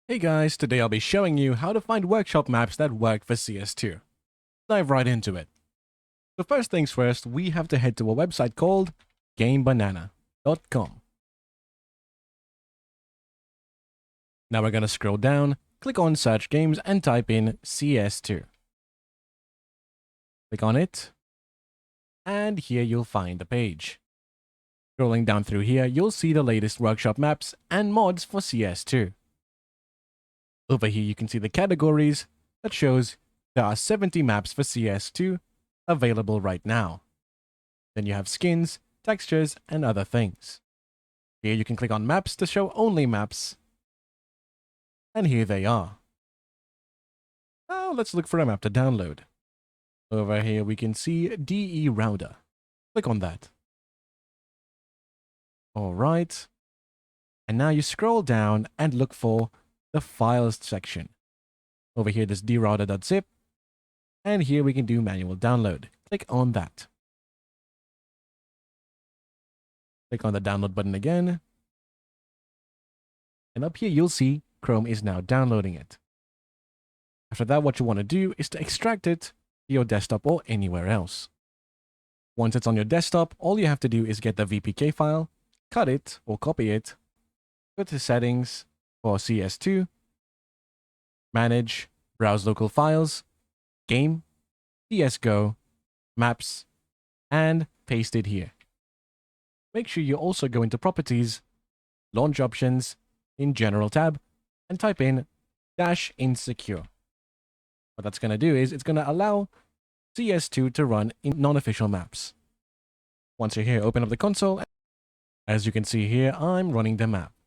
Hey guys, today I'll be showing you how to find workshop maps that work for CS2. Dive right into it. So first things first, we have to head to a website called gamebanana.com. Now we're going to scroll down, click on search games and type in CS2. Click on it, and here you'll find the page. Scrolling down through here, you'll see the latest workshop maps and mods for CS2. Over here you can see the categories that shows there are 70 maps for CS2 available right now. Then you have skins, textures, and other things. Here you can click on maps to show only maps. And here they are. Now let's look for a map to download. Over here we can see DE Router. Click on that. Alright. And now you scroll down and look for the files section. Over here, there's drouter.zip, and here we can do manual download. Click on that. Click on the download button again. And up here, you'll see Chrome is now downloading it. After that, what you want to do is to extract it to your desktop or anywhere else. Once it's on your desktop, all you have to do is get the VPK file, cut it or copy it, go to settings for CS2, manage, browse local files, game, CSGO, maps, and paste it here. Make sure you also go into properties, launch options, in general tab, and type in -insecure. What that's going to do is it's going to allow CS2 to run in non-official maps. Once you're here, open up the console. As you can see here, I'm running the map.